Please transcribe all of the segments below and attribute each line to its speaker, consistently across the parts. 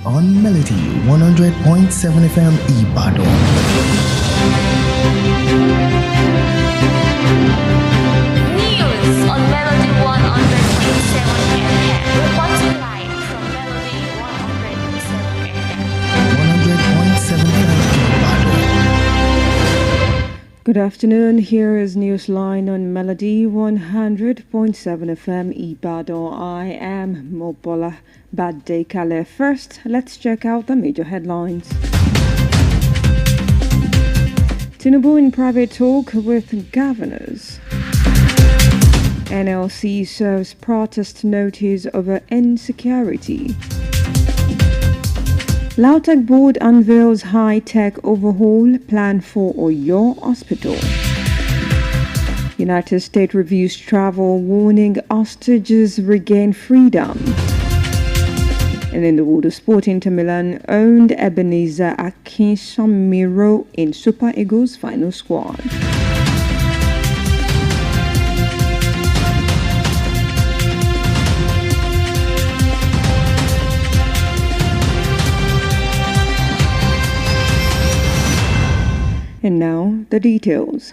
Speaker 1: on Melody 100.7 FM Ibadan.
Speaker 2: News on Melody 100.7 FM. Reporting live from Melody 100.7 FM.
Speaker 1: 100.7 FM Ibadan.
Speaker 3: Good afternoon. Here is Newsline on Melody 100.7 FM Ibadan. I am Bolabad Kale. First, let's check out the major headlines. Tinubu in private talk with governors. NLC serves protest notice over insecurity. Lautech board unveils high-tech overhaul plan for Oyo Hospital. United States reviews travel, warning hostages regain freedom. And in the world of sport, Inter Milan owned Ebenezer Akinsamiro in Super Eagles final squad. And now, the details.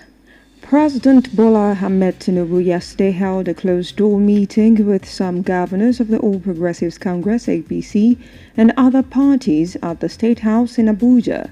Speaker 3: President Bola Ahmed Tinubu yesterday held a closed-door meeting with some governors of the All Progressives Congress, APC, and other parties at the State House in Abuja.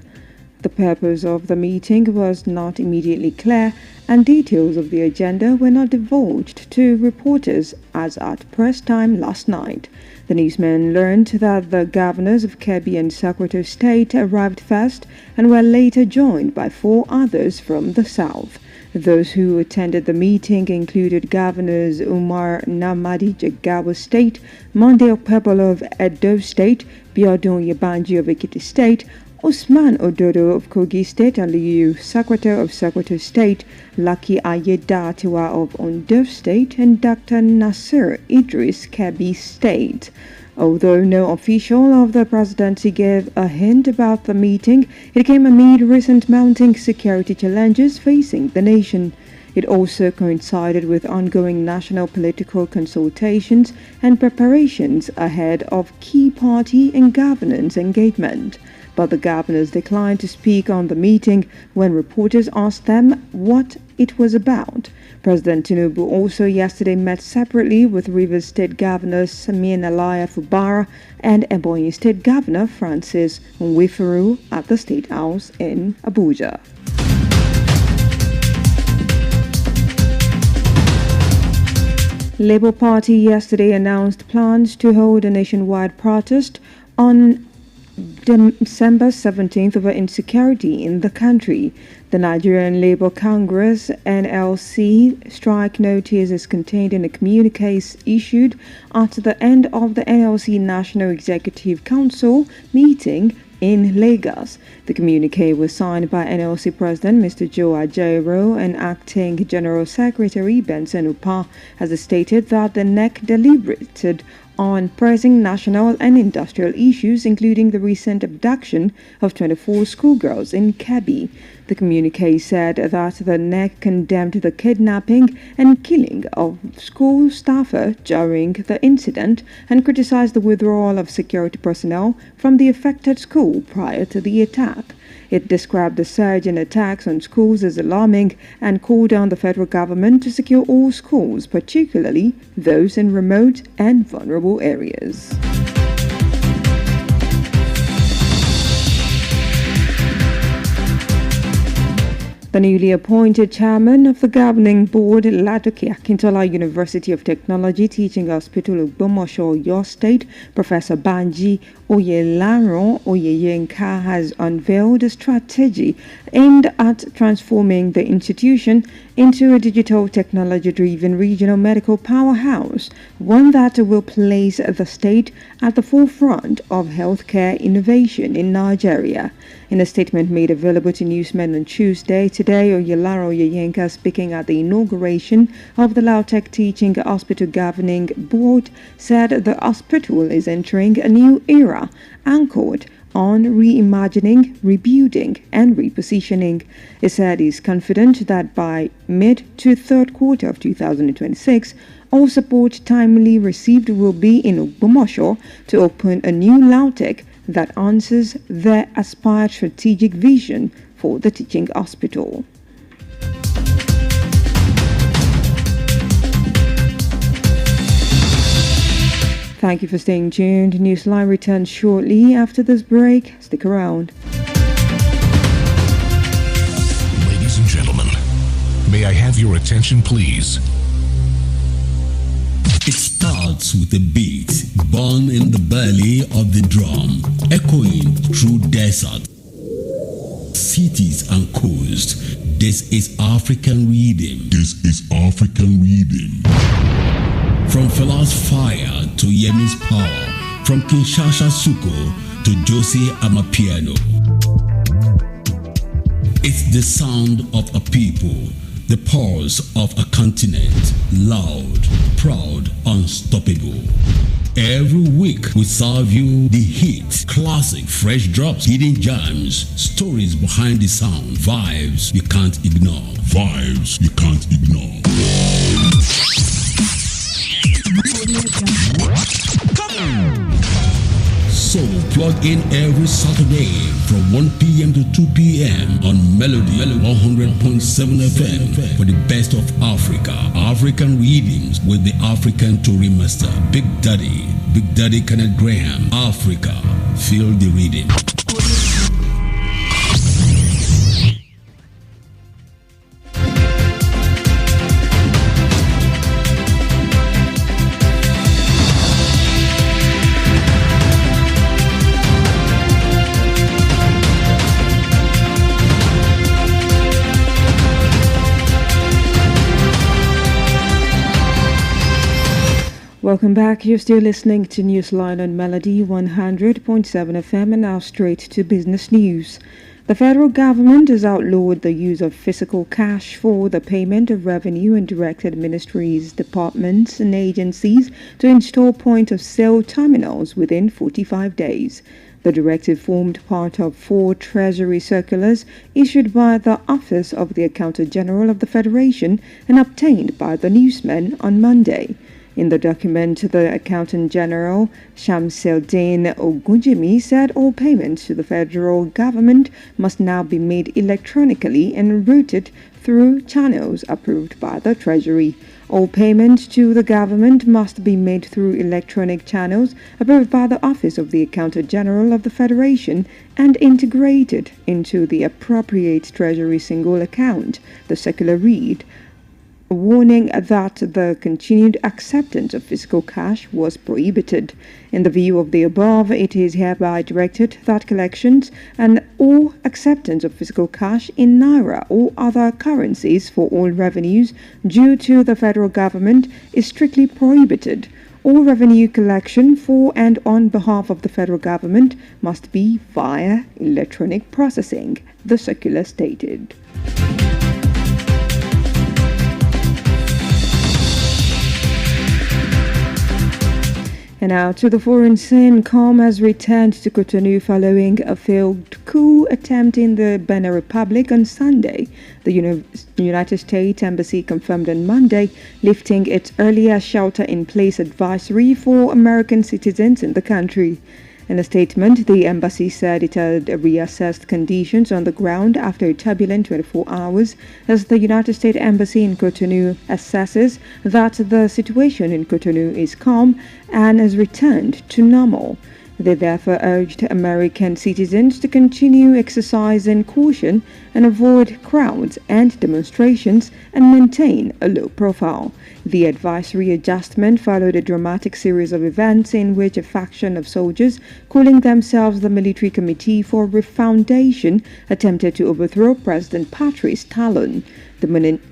Speaker 3: The purpose of the meeting was not immediately clear, and details of the agenda were not divulged to reporters as at press time last night. The newsmen learned that the governors of Kebbi and Secretary of State arrived first and were later joined by 4 others from the south. Those who attended the meeting included Governors Umar Namadi Jigawa State, Monday Okpebolo of Edo State, Biodun Yebanji of Ekiti State, Usman Ododo of Kogi State, Aliyu Secretary of State, Lucky Ayedatiwa of Ondo State, and Dr. Nasir Idris, Kebbi State. Although no official of the presidency gave a hint about the meeting, it came amid recent mounting security challenges facing the nation. It also coincided with ongoing national political consultations and preparations ahead of key party and governance engagement. But the governors declined to speak on the meeting when reporters asked them what it was about. President Tinubu also yesterday met separately with Rivers State Governor Samin Alaya Fubara and Ebonyi State Governor Francis Nwiferu at the State House in Abuja. Labour Party yesterday announced plans to hold a nationwide protest on December 17th over insecurity in the country. The Nigerian Labour Congress NLC strike notice is contained in a communique issued at the end of the NLC National Executive Council meeting in Lagos. The communique was signed by NLC President Mr. Joe Ajaero and Acting General Secretary Benson Upa, as it stated that the NEC deliberated on pressing national and industrial issues, including the recent abduction of 24 schoolgirls in Kebbi. The communique said that the NEC condemned the kidnapping and killing of school staffer during the incident and criticized the withdrawal of security personnel from the affected school prior to the attack. It described the surge in attacks on schools as alarming and called on the federal government to secure all schools, particularly those in remote and vulnerable areas. The newly appointed chairman of the governing board, Ladoke Akintola University of Technology Teaching Hospital of Ogbomoso, Oyo State, Professor Banji Oyelaron Oyeyenka, has unveiled a strategy aimed at transforming the institution into a digital technology-driven regional medical powerhouse, one that will place the state at the forefront of healthcare innovation in Nigeria. In a statement made available to newsmen on Tuesday, Oyelaro Oyeyenka, speaking at the inauguration of the Lautech Teaching Hospital Governing Board, said the hospital is entering a new era anchored on reimagining, rebuilding, and repositioning. He said he's confident that by mid to third quarter of 2026, all support timely received will be in Ogbomoso to open a new Lautech that answers their aspired strategic vision for the teaching hospital. Thank you for staying tuned. Newsline returns shortly after this break. Stick around.
Speaker 4: Ladies and gentlemen, may I have your attention, please?
Speaker 5: It starts with a beat born in the belly of the drum, echoing through desert, cities and coast. This is African rhythm.
Speaker 4: This is African rhythm.
Speaker 5: From Fela's Fire to Yemi's Power, from Kinshasa Suko to Josie Amapiano. It's the sound of a people, the pulse of a continent, loud, proud, unstoppable. Every week we serve you the hit, classic, fresh drops, hidden gems, stories behind the sound, vibes you can't ignore.
Speaker 4: Vibes you can't ignore.
Speaker 5: So plug in every Saturday from 1 p.m. to 2 p.m. on Melody 100.7 FM for the best of Africa. African rhythms with the African touring master, Big Daddy Kenneth Graham. Africa, feel the rhythm.
Speaker 3: Welcome back. You're still listening to Newsline on Melody 100.7 FM, and now straight to business news. The federal government has outlawed the use of physical cash for the payment of revenue and directed ministries, departments and agencies to install point-of-sale terminals within 45 days. The directive formed part of 4 Treasury circulars issued by the Office of the Accountant General of the Federation and obtained by the Newsman on Monday. In the document, the Accountant General, Shamseldin Ogunjimi, said all payments to the federal government must now be made electronically and routed through channels approved by the Treasury. All payments to the government must be made through electronic channels approved by the Office of the Accountant General of the Federation and integrated into the appropriate Treasury single account, the circular read, warning that the continued acceptance of physical cash was prohibited. In the view of the above, it is hereby directed that collections and all acceptance of physical cash in naira or other currencies for all revenues due to the federal government is strictly prohibited. All revenue collection for and on behalf of the federal government must be via electronic processing, the circular stated. And now to the foreign scene. COM has returned to Cotonou following a failed coup attempt in the Benin Republic on Sunday. The United States Embassy confirmed on Monday lifting its earlier shelter-in-place advisory for American citizens in the country. In a statement, the embassy said it had reassessed conditions on the ground after a turbulent 24 hours as the United States Embassy in Cotonou assesses that the situation in Cotonou is calm and has returned to normal. They therefore urged American citizens to continue exercising caution and avoid crowds and demonstrations and maintain a low profile. The advisory adjustment followed a dramatic series of events in which a faction of soldiers calling themselves the Military Committee for Refoundation attempted to overthrow President Patrice Talon. The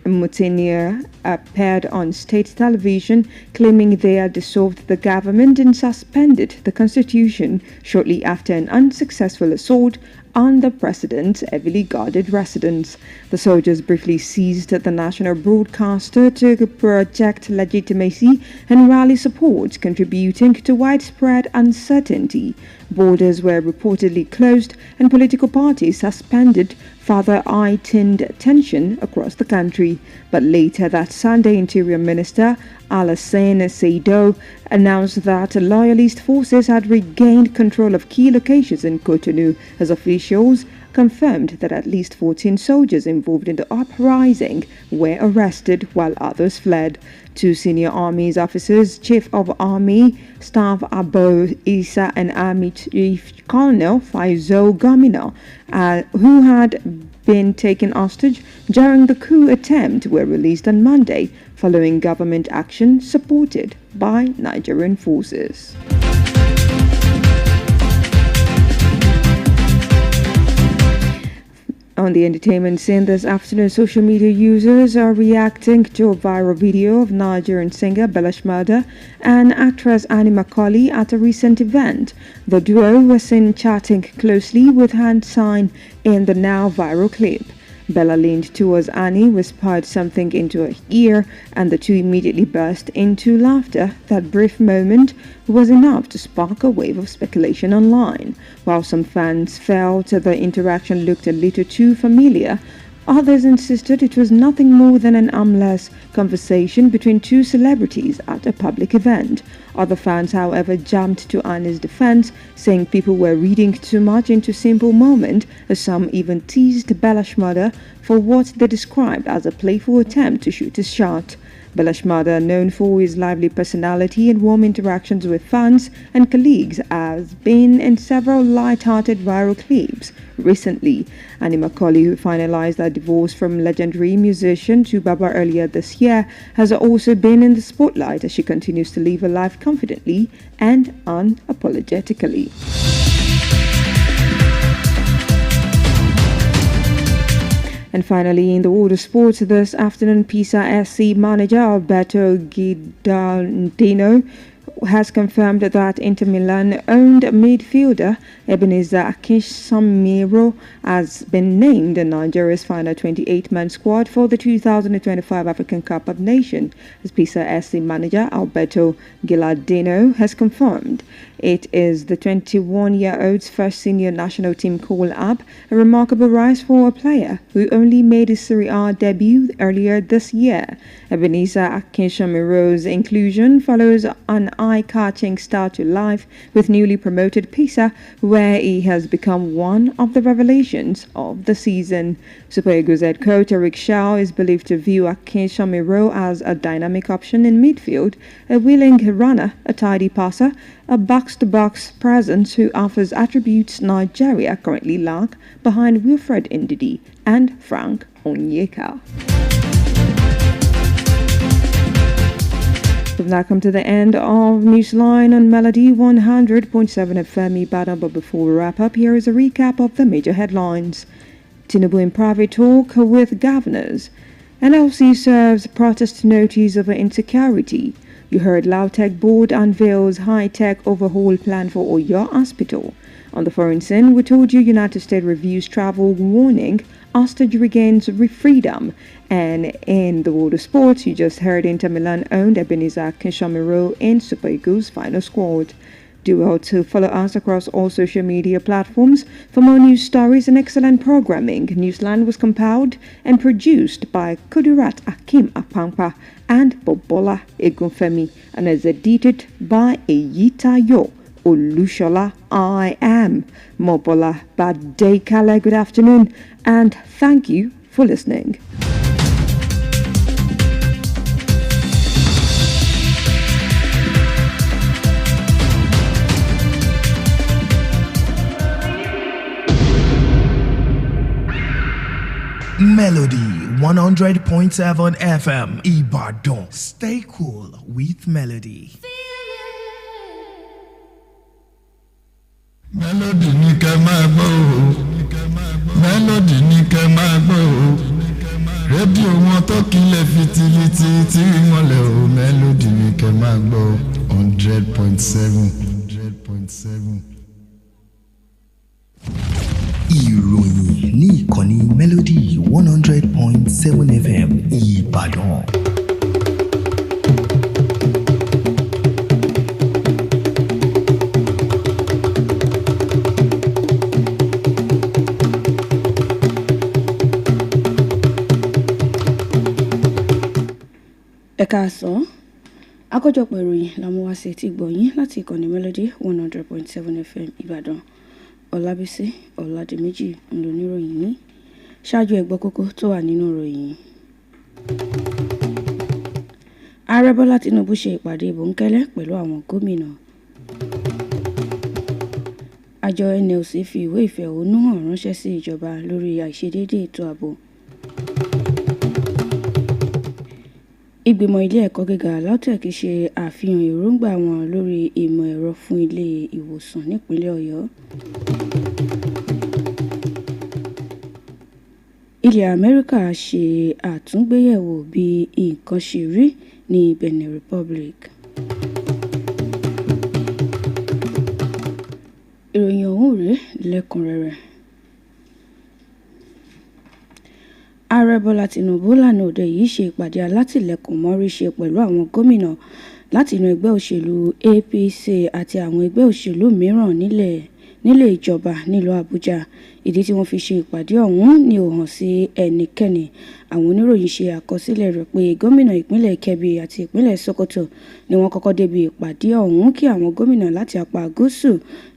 Speaker 3: mutineer appeared on state television claiming they had dissolved the government and suspended the constitution shortly after an unsuccessful assault on the president's heavily guarded residence. The soldiers briefly seized the national broadcaster to project legitimacy and rally support, contributing to widespread uncertainty. Borders were reportedly closed and political parties suspended, further heightened tension across the country. But later that Sunday, Interior Minister Alassane Seido announced that loyalist forces had regained control of key locations in Cotonou, as officials confirmed that at least 14 soldiers involved in the uprising were arrested while others fled. Two senior army officers, Chief of Army Staff Abo Isa and Army Chief Colonel Faizo Gomina, who had been taken hostage during the coup attempt, were released on Monday following government action supported by Nigerian forces. On the entertainment scene this afternoon, social media users are reacting to a viral video of Nigerian singer Bella Shmurda and actress Annie Macaulay at a recent event. The duo was seen chatting closely with hand sign in the now viral clip. Bella leaned towards Annie, whispered something into her ear, and the two immediately burst into laughter. That brief moment was enough to spark a wave of speculation online. While some fans felt the interaction looked a little too familiar, others insisted it was nothing more than an harmless conversation between two celebrities at a public event. Other fans, however, jumped to Annie's defense, saying people were reading too much into simple moment, as some even teased Bella Shmurda for what they described as a playful attempt to shoot his shot. Bella Shmurda, known for his lively personality and warm interactions with fans and colleagues, has been in several light-hearted viral clips recently. Annie Macaulay, who finalized her divorce from legendary musician Tubaba earlier this year, has also been in the spotlight as she continues to live her life confidently and unapologetically. And finally, in the world of sports this afternoon, Pisa SC manager Alberto Guidaldino has confirmed that Inter Milan-owned midfielder Ebenezer Akinsamiro has been named in Nigeria's final 28-man squad for the 2025 African Cup of Nations, as Pisa SC manager Alberto Guidaldino has confirmed. It is the 21-year-old's first senior national team call-up, a remarkable rise for a player who only made his Serie A debut earlier this year. Ebenezer Akinshamiro's inclusion follows an eye-catching start to life with newly promoted Pisa, where he has become one of the revelations of the season. Super Eagles head coach Eric Shaw is believed to view Akinshamiro as a dynamic option in midfield, a willing runner, a tidy passer, a box-to-box presence who offers attributes Nigeria currently lack behind Wilfred Ndidi and Frank Onyeka. We've now come to the end of Newsline on Melody 100.7 FM Ibadan, but before we wrap up, here is a recap of the major headlines. Tinubu in private talk with governors. NLC serves protest notice over insecurity. You heard Lautech board unveils high-tech overhaul plan for Oyo Hospital. On the foreign scene, we told you United States reviews travel warning, hostage regains freedom. And in the world of sports, you just heard Inter Milan-owned Ebenezer Akinsamiro in Super Eagles' final squad. Do well to follow us across all social media platforms for more news stories and excellent programming. Newsline was compiled and produced by Kudurat Akim Apampa and Bobola Egunfemi and is edited by Eyitayo Olushola. I am Mobola Badekale. Good afternoon and thank you for listening.
Speaker 1: Melody 100.7 FM Ibadan. Stay cool with Melody.
Speaker 6: Melody ní kẹ́ máa gbọ́ o. Melody ní kẹ́ máa gbọ́ o. Rédíò wọn tó kílẹ̀ fitiliti tí ìmọ̀lẹ̀ o. Melody ní kẹ́ máa gbọ́ o. 100.7. 100.7.
Speaker 1: ìkànnì Melody 100.7 FM Ìbàdàn.
Speaker 7: Ẹ káàsán, àkójọpọ̀ ìròyìn la mú wá sí etí gbọ̀yìn láti ìkànnì Melody 100.7 FM Ìbàdàn. Olabisi Ọ̀làdìmẹ́jì ń lò níròyìn yìí. Ṣáájú ẹgbọ́ kókó tó wà nínú ìròyìn. Ààrẹ Bọ́lá Tinubu ṣe ìpàdé bòńkẹ́lẹ́ pẹ̀lú àwọn gómìnà. Àjọ NLC fi ìwé ìfẹ̀hónúhàn ránṣẹ́ sí ìjọba lórí àìṣedéédé ètò ààbò. Ìgbìmọ̀ ilé ẹ̀kọ́ gíga LAUTECH ṣe àfihàn èròǹgbà wọn lórí ìmọ̀ ẹ̀rọ fún ilé ìwòsàn nípínlẹ̀ Ọ̀yọ́. Ilẹ̀ Amẹ́ríkà ṣe àtúngbéyẹ̀wò bí nǹkan ṣe rí ní Benin Republic. Ìròyìn ọ̀hún rèé lẹ́kùnrẹ́rẹ́. Ààrẹ Bọ́lá Tinubu lánàá òde yìí ṣe ìpàdé alátìlẹ́kùn mọ́ríṣe pẹ̀lú àwọn gómìnà láti inú ẹgbẹ́ òṣèlú APC àti àwọn ẹgbẹ́ òṣèlú mìíràn nílé ìjọba nílùú Àbújá. Ìdí tí wọ́n fi ṣe ìpàdé ọ̀hún ni ò hàn sí ẹnikẹ́ni. Àwọn oníròyìn ṣe àkọsílẹ̀ rẹ̀ pé gómìnà ìpínlẹ̀ Kebbi àti ìpínlẹ̀ Sokoto ni wọ́n kọ́kọ́ débi ìpàdé ọ̀hún kí àwọn gómìnà láti apá gúúsù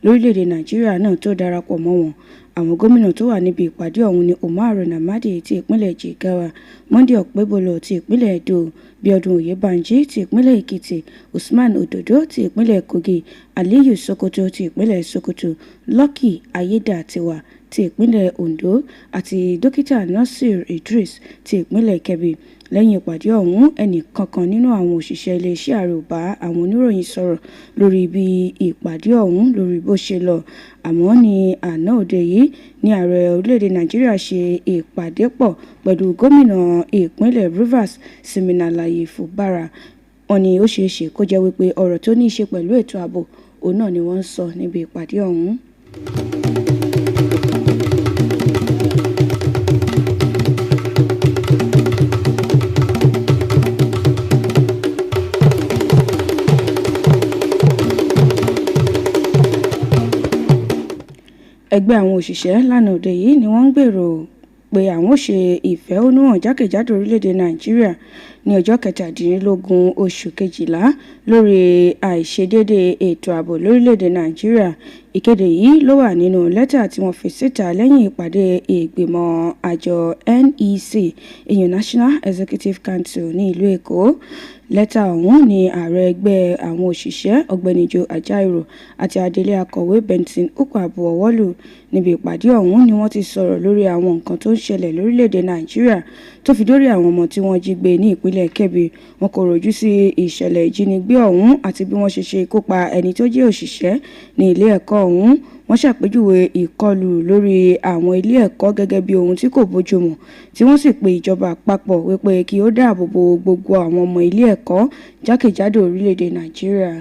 Speaker 7: lórílẹ̀‐èdè Nàìjíríà náà tó darapọ̀ mọ́ wọn. Àwọn gómìnà tó wà níbi ìpàdé ọ̀hún ni Umaru Namadi ti ìpínlẹ̀ Jigawa, Monday Okpebholo ti ìpínlẹ̀ Edo, Bíọ́dún Oyèbánjí ti ìpínlẹ̀ Èkìtì, Usman Ododo ti ìpínlẹ̀ Kogi, Aliyu Sokoto ti ìpínlẹ̀ Sokoto, Lucky Ayédàtiwa ti ìpínlẹ̀ Ondo àti Dókítà Nasir Idris ti ìpínlẹ̀ Kebbi. Lẹ́yìn ìpàdé ọ̀hún, ẹnì kankan nínú àwọn òṣìṣẹ́ iléeṣẹ́ ààrẹ ò bá àwọn oníròyìn sọ̀rọ̀ lórí bí ìpàdé ọ̀hún lórí bó ṣe lọ. Àmọ́ ní àná òde yìí ní ààrẹ orílẹ̀-èdè Nàìjíríà ṣe ìpàdé pọ̀ pẹ̀lú gómìnà ìpínlẹ̀ Rivers Siminalayi Fubara. Wọ́n ní ó ṣeé ṣe kó jẹ́ wípé ọ̀rọ̀ tó ní í ṣe pẹ̀lú ètò ààbò òun náà ni wọ́n ń sọ níbi ìpàdé ọ̀hún. Ẹgbẹ́ àwọn òṣìṣẹ́ lánàá òde yìí ni wọ́n ń gbèrò pé àwọn ó ṣe ìfẹ̀hónúhàn jákèjádò orílẹ̀-èdè Nàìjíríà ní ọjọ́ 17 oṣù kejìlá lórí àìṣedéédé ètò ààbò lórílẹ̀-èdè Nàìjíríà. Ìkéde yìí ló wà nínú lẹ́tà tí wọ́n fi síta lẹ́yìn ìpàdé ìgbìmọ̀ àjọ NEC, ìyẹn National Executive Council ní ìlú Èkó. Lẹ́tà ọ̀hún ni ààrẹ ẹgbẹ́ àwọn òṣìṣẹ́ Ọ̀gbẹ́ni Joe Ajaero àti adelé akọ̀wé Benson Ukwabu ọwọ́lù. Níbi ìpàdé ọ̀hún ni wọ́n ti sọ̀rọ̀ lórí àwọn nǹkan tó ń ṣẹlẹ̀ lórílẹ̀‐èdè Nàìjíríà tó fi dórí àwọn ọmọ tí wọ́n jí gbé ní ìpínlẹ̀ Kebbi. Wọn kò rojú sí ìṣẹ̀lẹ̀ ìjínigbé ọ̀hún àti bí wọ́n ṣe ṣe ikú pa ẹni tó jẹ́ òṣìṣẹ́ ní ilé ẹ̀kọ́ ọ̀hún. Wọ́n ṣàpèjúwe ìkọlù lórí àwọn ilé ẹ̀kọ́ gẹ́gẹ́ bí ohun tí kò bójúmu, tí wọ́n sì pe ìjọba àpapọ̀ wípé kí ó dáàbò bo gbogbo àwọn ọmọ ilé ẹ̀kọ́ jákèjádò orílẹ̀-èdè Nàìjíríà.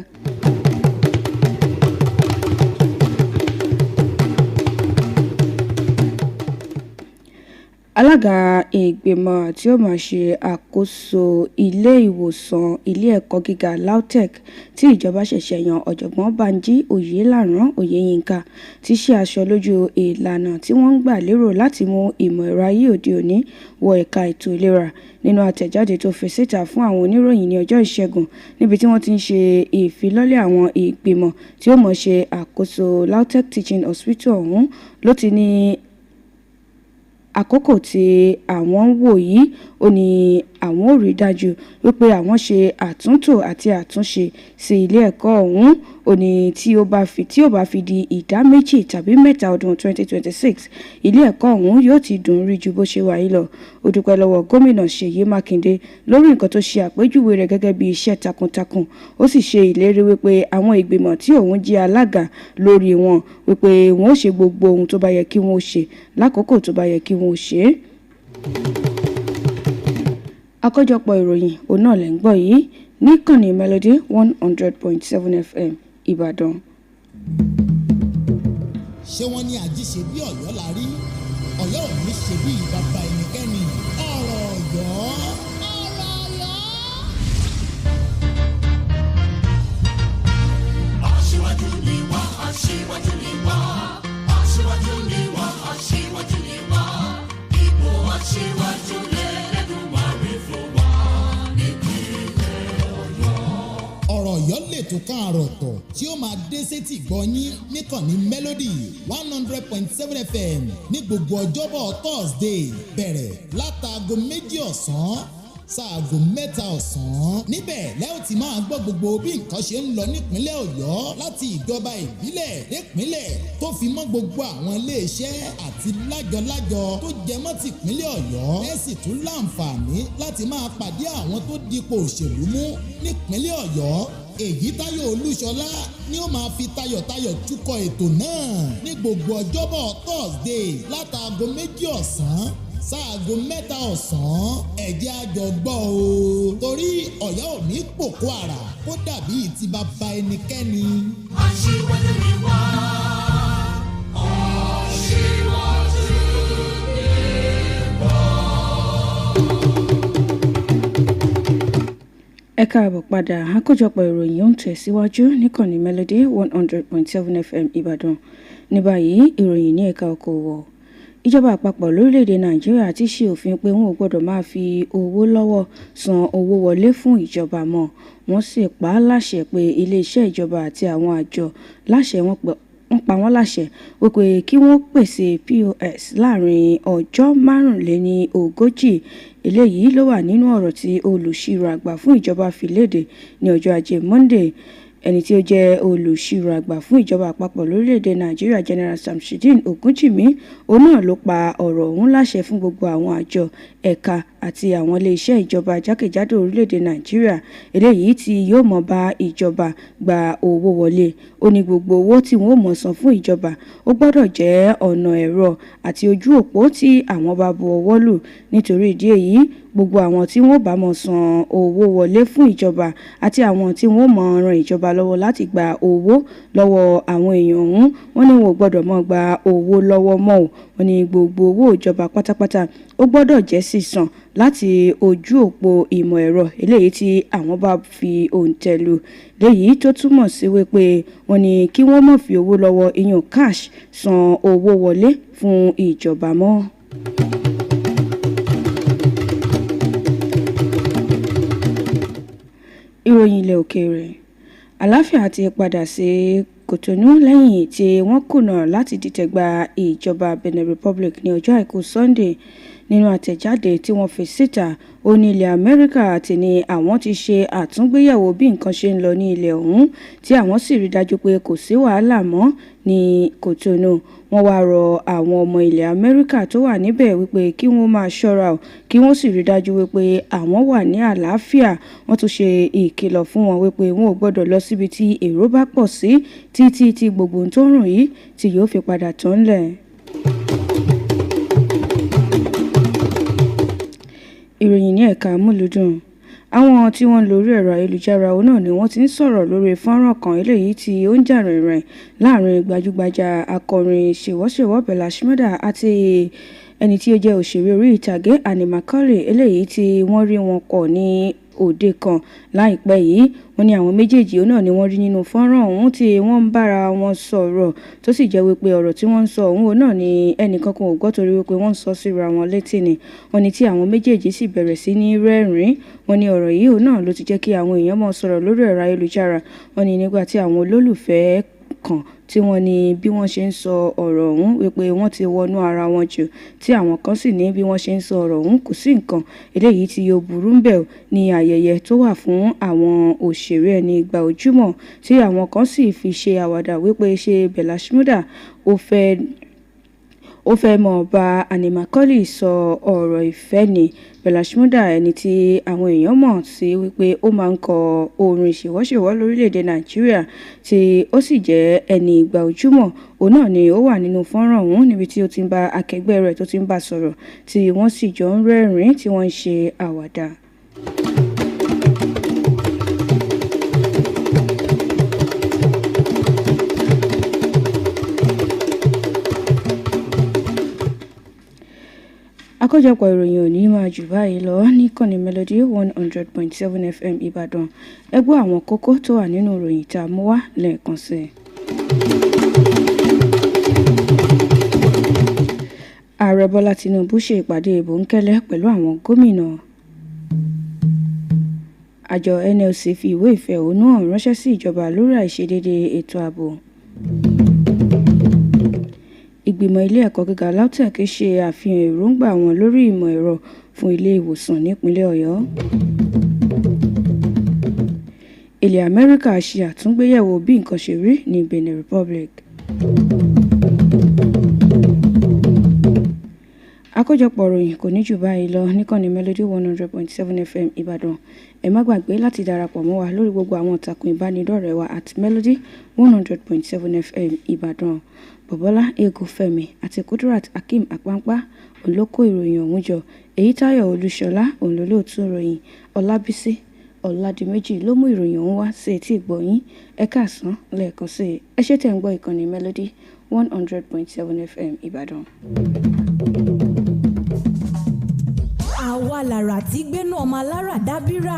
Speaker 7: Alága ìgbìmọ̀ tí ó máa ṣe àkóso ilé ìwòsàn ilé ẹ̀kọ́ gíga LAUTECH tí ìjọba ṣẹ̀ṣẹ̀ yan Ọ̀jọ̀gbọ́n Bánjí Oyèlàrán Oyèyínká ti ṣe aṣọ lójú ìlànà tí wọ́n ń gbà lérò láti mú ìmọ̀ ẹ̀rọ ayé òde òní wọ ẹ̀ka ètò ìlera. Nínú àtẹ̀jáde tó fi síta fún àwọn oníròyìn ní ọjọ́ Ìṣẹ́gun níbi tí wọ́n ti ń ṣe ìfilọ́lẹ̀ àwọn ìgbìmọ̀ tí ó máa ṣe àkóso LAUTECH Teaching Hospital ọ̀hún ló ti ní àkókò tí àwọn ń wò yìí ó ní àwọn ò rí dájú wípé àwọn ṣe àtúntò àti àtúnṣe sí ilé ẹ̀kọ́ ọ̀hún. Ó ní tí ó bá fi di ìdá méjì tàbí mẹ́ta ọdún 2026 ilé ẹ̀kọ́ ọ̀hún yóò ti dùn rí ju bó ṣe wà yìí lọ. Ó dúpẹ́ lọ́wọ́ gómìnà Ṣèyí Mákindé lórí nǹkan tó ṣe àpèjúwe rẹ̀ gẹ́gẹ́ bí iṣẹ́ takuntakun. Ó sì ṣe ìlérí wípé àwọn ìgbìmọ̀ tí òun jẹ́ alága lórí wọn wípé wọn ó ṣe gbogbo ohun tó bá yẹ kí wọn ó ṣe lákòókò tó bá yẹ kí wọn ó ṣe. Àkójọpọ̀ ìròyìn òun náà lẹ́ ń gbọ́ yìí níkànnì Melody 100.7 FM Ìbàdàn.
Speaker 8: Ṣé wọ́n ní àjíṣe bí Ọ̀yọ́ la rí? Ọ̀yọ́ ò ní ṣe bí bàbá ẹnikẹ́ni. Ọ̀rọ̀ Ọ̀yọ́.
Speaker 9: Aṣíwájú ni wá, aṣíwájú ni wá, aṣíwájú ni wá, aṣíwájú ni wá, ipò aṣíwájú l'Ẹlẹ́dùmarè fún wa nípínlẹ̀ Ọ̀yọ́.
Speaker 8: Ọ̀rọ̀ Ọ̀yọ́ lè tún ká àròtọ̀ tí ó máa dé sétí gbọ́yín níkànnì Melody 100.7 FM ní gbogbo ọjọ́bọ̀ Thursday bẹ̀rẹ̀ látàgò 2 ọ̀sán sáàgò 3 ọ̀sán. Níbẹ̀ lẹ́ ò ti máa gbọ́ gbogbo bí nǹkan ṣe ń lọ nípínlẹ̀ Ọ̀yọ́ láti ìjọba ìbílẹ̀ nípínlẹ̀ tó fi mọ́ gbogbo àwọn iléeṣẹ́ àti lájọ-lájọ tó jẹ mọ́ tìpínlẹ̀ Ọ̀yọ́. Ẹ sì tún láǹfààní láti máa pàdé àwọn tó dipò òṣèlú mú nípínlẹ̀ Ọ̀yọ́. Èyítáyọ̀ Olúṣọlá ni ó máa fi tayọ̀tayọ̀ túkọ̀ ètò náà ní gbogbo ọjọ́bọ̀ Thursday látàgò 2 ọ̀sán sáàgò 3 ọ̀sán. Ẹ jẹ́ a jọ gbọ́ o torí Ọ̀yọ́ ò ní pòkó àrà kó dàbí ti bàbá ẹnikẹ́ni.
Speaker 9: Aṣíwájú ni wá, aṣíwájú ni wá.
Speaker 7: Ẹ káàbọ̀ padà. Àkójọpọ̀ ìròyìn ó ń tẹ̀síwájú níkànnì Melody 100.7 FM Ìbàdàn. Ní báyìí ìròyìn ní ẹ̀ka okòwò. Ìjọba àpapọ̀ lórílẹ̀‐èdè Nàìjíríà ti ṣe òfin pé wọn ò gbọ́dọ̀ máa fi owó lọ́wọ́ san owó wọlé fún ìjọba mọ́. Wọ́n sì pa á láṣẹ pé iléeṣẹ́ ìjọba àti àwọn àjọ láṣẹ wọ́n pa wọ́n láṣẹ wípé kí wọ́n pèsè POS láàrin ọjọ́ 45. Eléyìí ló wà nínú ọ̀rọ̀ tí olùṣírò àgbà fún ìjọba fi léde ní ọjọ́ Ajé Monday. Ẹni tí ó jẹ́ olùṣírò àgbà fún ìjọba àpapọ̀ lórílẹ̀‐èdè Nàìjíríà General Samsudeen Ogunjimi òun náà ló pa ọ̀rọ̀ ọ̀hún láṣẹ fún gbogbo àwọn àjọ ẹ̀ka àti àwọn iléeṣẹ́ ìjọba jákèjádò orílẹ̀‐èdè Nàìjíríà eléyìí tí yóò mọ̀ bá ìjọba gba owó wọlé. Ó ní gbogbo owó tí wọ́n ó mọ̀ san fún ìjọba ó gbọ́dọ̀ jẹ́ ọ̀nà ẹ̀rọ àti ojú òpó tí àwọn bá bu ọwọ́ lù. Nítorí ìdí èyí gbogbo àwọn tí wọ́n bá mọ̀ san owó wọlé fún ìjọba àti àwọn tí wọ́n mọ̀ ran ìjọba lọ́wọ́ láti gba owó lọ́wọ́ àwọn èèyàn ọ̀hún wọ́n ní wọn ò gbọ́dọ̀ mọ̀ gba owó lọ́wọ́ mọ́ ò. Wọ́n ní gbogbo owó ìjọba pátápátá ó gbọ́dọ̀ jẹ́ sísan láti ojú òpó ìmọ̀ ẹ̀rọ eléyìí tí àwọn bá fi òǹtẹ̀ lù. Léyìí tó túmọ̀ sí wípé wọ́n ní kí wọ́n má fi owó lọ́wọ́ ìyún cash san owó wọlé fún ìjọba mọ́. Ìròyìn ilẹ̀ òkèèrè. Àlàáfíà ti padà sí Kòtónú lẹ́yìn tí wọ́n kùnà láti dìtẹ̀gbà ìjọba Benin Republic ní ọjọ́ Àìkú Sunday. Nínú àtẹ̀jáde tí wọ́n fi síta ó ní ilẹ̀ Amẹ́ríkà àti ní àwọn ti ṣe àtúngbéyẹ̀wò bí nǹkan ṣe ń lọ ní ilẹ̀ ọ̀hún tí àwọn sì rí dájú pé kò sí wàhálà mọ́ ní Kòtónú. Wọ́n wá rọ àwọn ọmọ ilẹ̀ Amẹ́ríkà tó wà níbẹ̀ wípé kí wọ́n máa ṣọ́ra ò kí wọ́n sì rí dájú wípé àwọn wà ní àlàáfíà. Wọ́n tún ṣe ìkìlọ̀ fún wọn wípé wọn ò gbọ́dọ̀ lọ síbi tí èrò bá pọ̀ sí títí tí gbogbo ohun tó rùn yìí tí yóò fi padà tán lẹ̀. Ìròyìn ní ẹ̀ka amúlùdùn. Àwọn tí wọ́n ń lórí ẹ̀rọ ayélujára òun náà ni wọ́n ti ń sọ̀rọ̀ lórí fọ́nrán kan eléyìí tí ó ń jà rìnrìn láàrin gbajúgbajà akọrin ṣèwọ́ṣèwọ́ Bella Shmurda àti ẹni tí ó jẹ́ òṣèré orí ìtàgé Annie Macaulay eléyìí tí wọ́n rí wọn kọ̀ ní òde kan láìpẹ́ yìí. Wọ́n ní àwọn méjèèjì náà ni wọ́n rí nínú fọ́nrán ọ̀hún tí wọ́n ń bára wọn sọ̀rọ̀ tó sì jẹ́ wípé ọ̀rọ̀ tí wọ́n ń sọ ọ̀hún náà ni ẹnìkan kan ò gbọ́ torí wípé wọ́n ń sọ síra wọn létí ni. Wọ́n ní tí àwọn méjèèjì sì bẹ̀rẹ̀ sí ní rẹ́rìn-ín. Wọ́n ní ọ̀rọ̀ yìí náà ló ti jẹ́ kí àwọn èèyàn máa sọ̀rọ̀ lórí ẹ̀rọ ayélujára. Wọ́n ní nígbà tí àwọn olólùfẹ́ kan tí wọ́n ní bí wọ́n ṣe ń sọ ọ̀rọ̀ ọ̀hún wípé wọ́n ti wọnú ara wọn jù tí àwọn kan sì ní bí wọ́n ṣe ń sọ ọ̀rọ̀ ọ̀hún kò sí nǹkan eléyìí tí yóò burú ń bẹ̀ ní ayẹyẹ tó wà fún àwọn òṣèré ẹni ìgbà ojúmọ́ tí àwọn kan sì fi ṣe àwàdà wípé ṣe Bella Shmurda ó fẹ́ mọ̀ bá Annie Macaulay sọ ọ̀rọ̀ ìfẹ́ ni. Bella Shmurda ẹni tí àwọn èèyàn mọ̀ sí wípé ó máa ń kọ orin ṣèwọ́ṣèwọ́ lórílẹ̀‐èdè Nàìjíríà tí ó sì jẹ́ ẹni ìgbà ojúmọ́ òun náà ni ó wà nínú fọ́nrán ọ̀hún níbi tí ó ti ń bá akẹgbẹ́ rẹ̀ tó ti ń bá sọ̀rọ̀ tí wọ́n sì jọ ń rẹ́rìn-ín tí wọ́n ń ṣe àwàdà. àkójọpọ̀ ìròyìn òní máa jù báyìí lọ níkànnì Melody 100.7 FM Ìbàdàn. Ẹ gbọ́ àwọn kókó tó wà nínú ìròyìn tá a mú wá lẹ́ẹ̀kan sí i. Ààrẹ Bọ́lá Tinubu ṣe ìpàdé bòńkẹ́lẹ́ pẹ̀lú àwọn gómìnà. Àjọ NLC fi ìwé ìfẹ̀hónúhàn ránṣẹ́ sí ìjọba lórí àìṣedéédé ètò ààbò. Ìgbìmọ̀ ilé ẹ̀kọ́ gíga LAUTECH ṣe àfihàn èròǹgbà wọn lórí ìmọ̀ ẹ̀rọ fún ilé ìwòsàn nípínlẹ̀ Ọ̀yọ́. Ilẹ̀ Amẹ́ríkà ṣe àtúngbéyẹ̀wò bí nǹkan ṣe rí ní Benin Republic. Àkójọpọ̀ ìròyìn kò ní jù báyìí lọ níkànnì Melody 100.7 FM Ìbàdàn. Ẹ má gbàgbé láti darapọ̀ mọ́ wa lórí gbogbo àwọn ìtàkùn ìbánidọ́rẹ̀ẹ́ wa at Melody 100.7 FM Ìbàdàn. Bọ̀bọ́lá Egúnfẹ́mi àti Kudirat Hakeem Àpáńpá olóko ìròyìn ọ̀hún jọ. Èyítáyọ̀ Olúṣọlá olólóòtú ìròyìn. Ọlábísí Ọládìméjì ló mú ìròyìn ọ̀hún wá sí etí ìgbọ̀yín. Ẹ káàsán lẹ́ẹ̀kan sí i. Ẹ ṣé tẹ́ ń gbọ́ ìkànnì Melody 100.7 FM Ìbàdàn.
Speaker 10: Àwa làrà tí gbénú ọmọ alára dábírà.